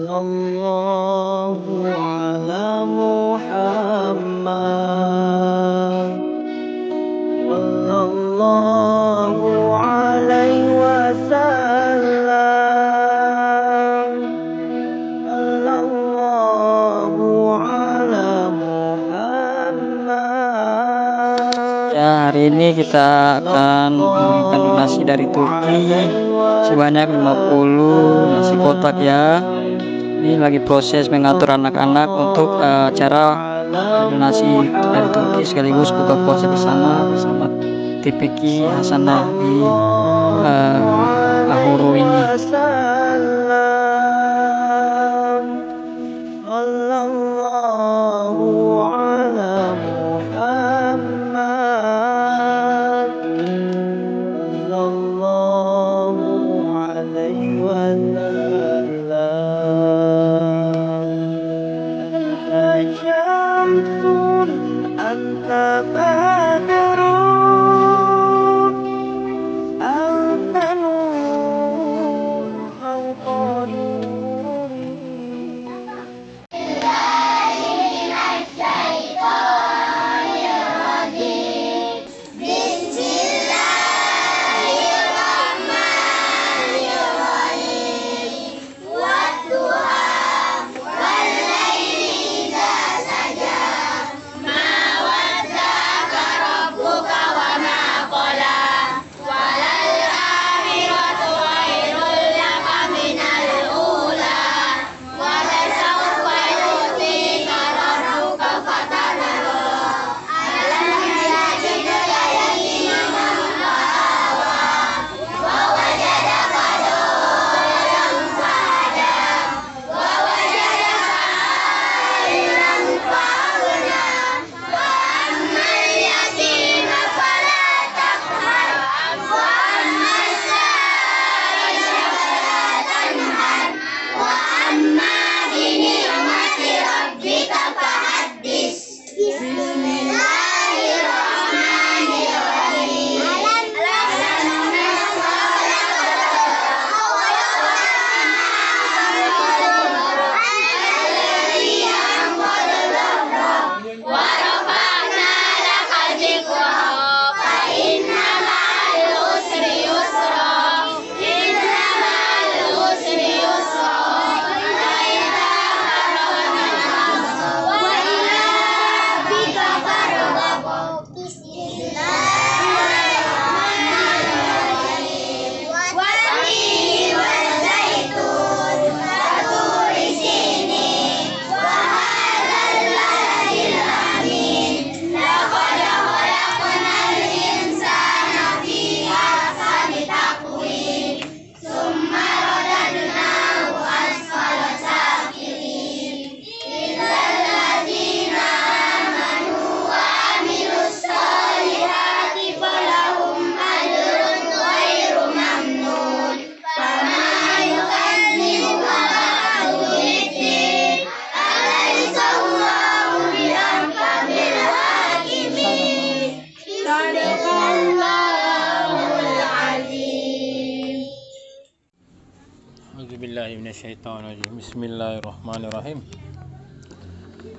Sallallahu ala Muhammad Sallallahu alaihi wasallam Sallallahu ala Muhammad. Ya, hari ini kita akan memberikan donasi dari Turki sebanyak 50 nasi kotak ya. Ini lagi proses mengatur anak-anak untuk acara donasi dari Turki sekaligus buka puasa bersama TPQ Hasanah di Ahuru ini. Tuhan A'udzubillahi minasyaitonirrajim. Bismillahirrahmanirrahim.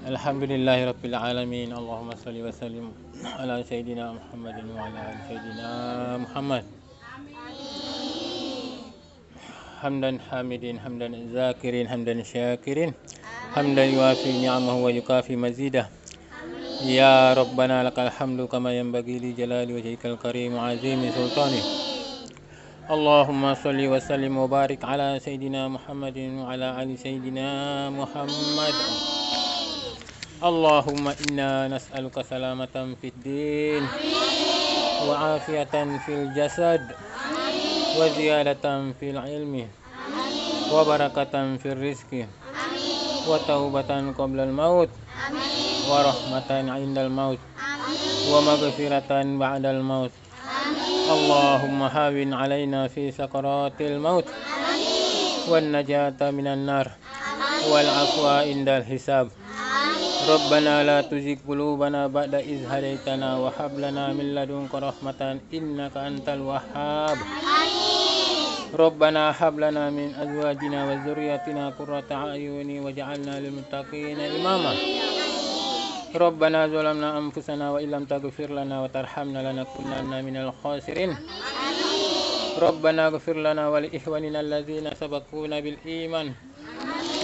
Alhamdulillahirabbil alamin. Allahumma shalli wa sallim ala sayidina Muhammadin wa ala ali sayidina Muhammad. Hamdan hamidin, hamdan zakirin, hamdan syakirin, hamdan yuafi ni'amahu wa yukafi mazidah. Ya Rabbana lakal hamdu kama yanbaghi li jalali wajhikal karim wa azimi sultanih. Allahumma salli wa sallim wa barik ala sayidina Muhammadin wa ala ali sayidina Muhammad. Allahumma inna nas'aluka salamatan fid din wa afiatan fil jasad wa ziyadatan fil ilmi wa barakatan fil rizqi wa taubatan qabla al maut wa rahmatan indal maut wa maghfiratan ba'dal maut. Allahumma hawin alaina fi sakaratil maut wan najata minan nar wal afwa indal hisab. Rabbana la tuzigh qulubana ba'da idh hadaitana wa hab lana min ladunka rahmatan innaka antal wahhab. Rabbana hab lana min azwajina wa dzurriyyatina qurrata a'yuni waj'alna lil muttaqina imama. Rabbana zalamna anfusana wa illam taghfir lana wa tarhamna lanakunanna minal khasirin. Rabbana ighfir lana wa li ikhwanina alladzina sabaquna bil iman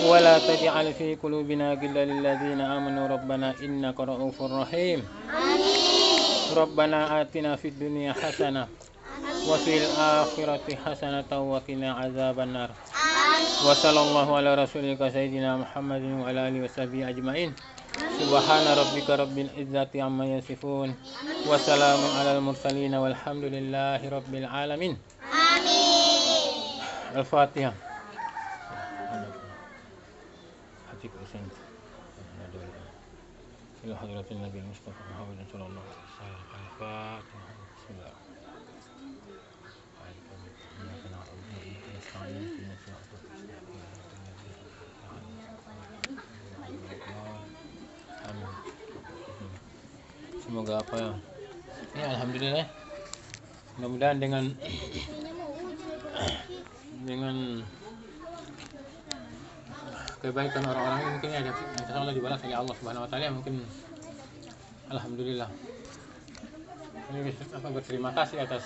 wa la taj'al fi qulubina ghillan lil ladzina amanu rabbana innaka ra'ufur rahim. Rabbana atina fid dunya hasanah wa fil akhirati hasanatan wa qina azabannar. Wa sallallahu ala rasulika sayyidina Muhammadin wa ala alihi washabihi ajmain. Subhana rabbika rabbil izzati amma yasifun wa salamun alal mursalin walhamdulillahi rabbil alamin. Amin. Al-Fatihah. Hati kusen. Ila hadratin Nabi Mustafa Muhammad sallallahu alaihi wasallam. Al-Fatihah. Bismillah. Semoga apa ya, alhamdulillah. Mudah-mudahan dengan kebaikan orang-orang ini mungkin ada insyaallah dibalas oleh Allah Subhanahu wa taala, mungkin alhamdulillah. Ini berterima kasih atas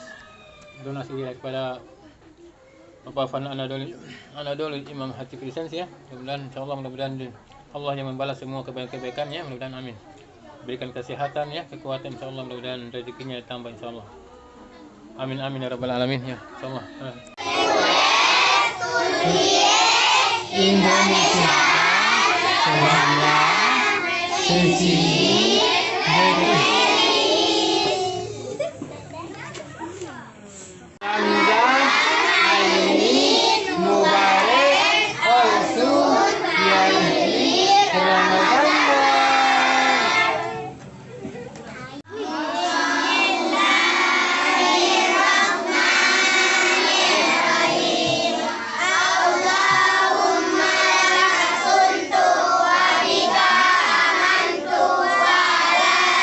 donasi daripada Bapak Fan Anadoli Imam Hatib Lisensi ya. Mudah-mudahan Allah yang membalas semua kebaikan-kebaikannya, mudah-mudahan amin. Berikan kesehatan ya, kekuatan insyaallah, mudah-mudahan rezekinya tambah insyaallah. Amin amin ya rabbal alamin ya insyaallah. Indonesia semuanya suci bersih. Ramadan ini mubarak olsu ya Ramadan.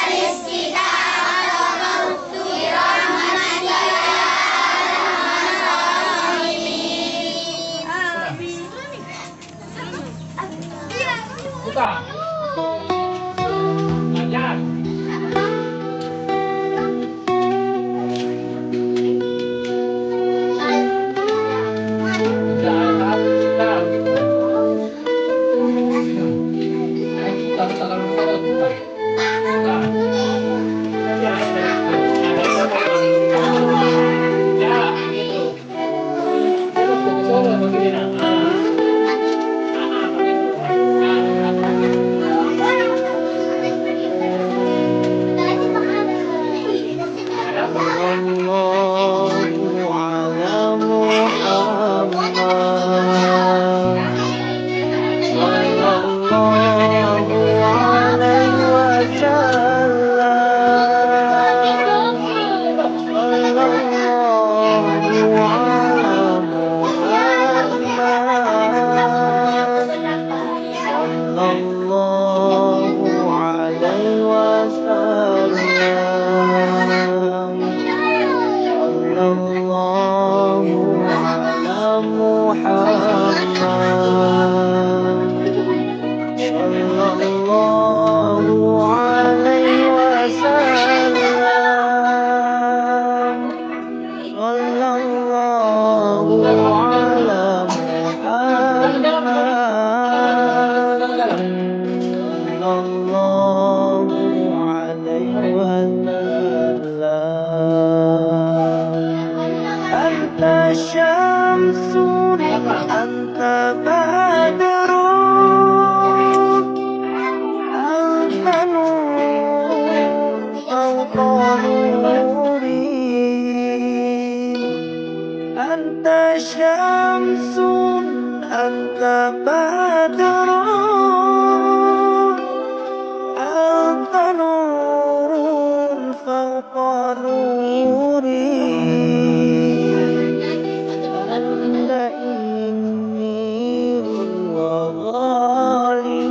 Rizki شمس أنت بدر أنت نور فوق نوري أنت شمس أنت بدر أنت نور فوق نوري أنت إني وغالي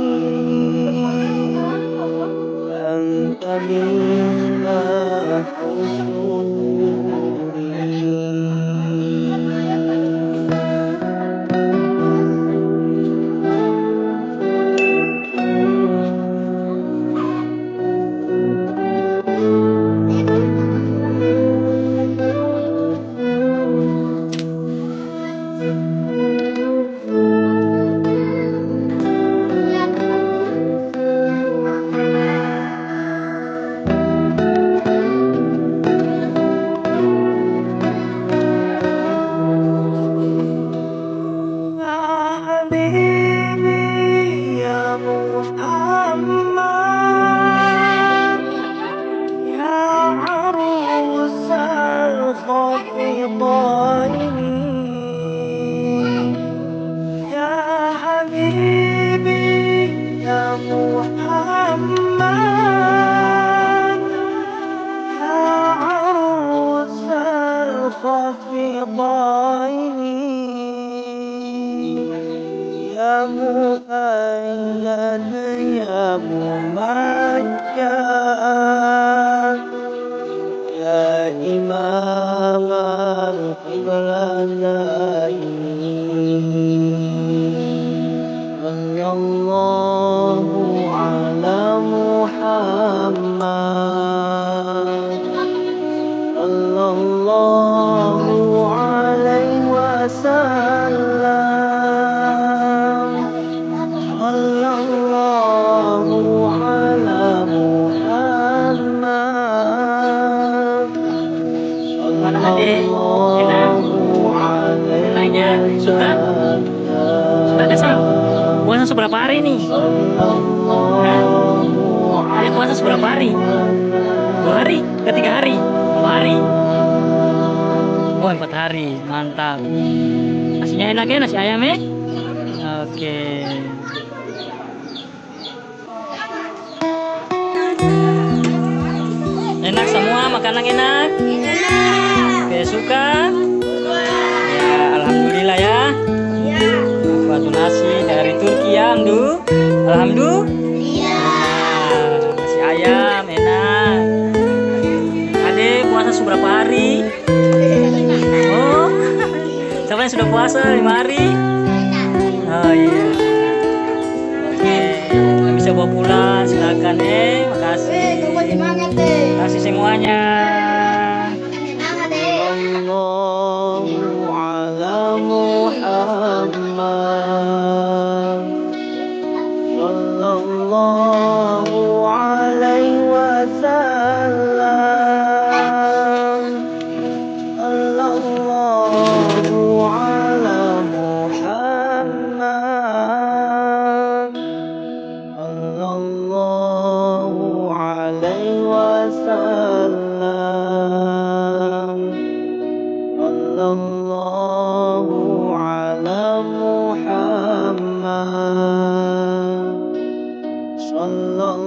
أنت مما يا مؤيد يا ممجد يا إمام القبلتين صلى الله على محمد صلى الله عليه وسلم صلى الله على محمد صلى الله عليه وسلم. Sudah Sam, puasa seberapa hari nih? Hah? Puasa seberapa hari? 2 hari? Ke 3 hari? 2 hari? Oh 4 hari, mantap. Nasinya enak ya, nasi ayam ya? Oke. Enak semua, makanan enak? Oke, suka? Ya, alhamdulillah ya. Suatu nasi dari Turki ya, alhamdulillah. Nasi ayam enak. Adek puasa seberapa hari? Oh, siapa yang sudah puasa 5 hari? Oh iya. Oke, yang bisa bawa pulang silakan makasih. Terima kasih semuanya. Allah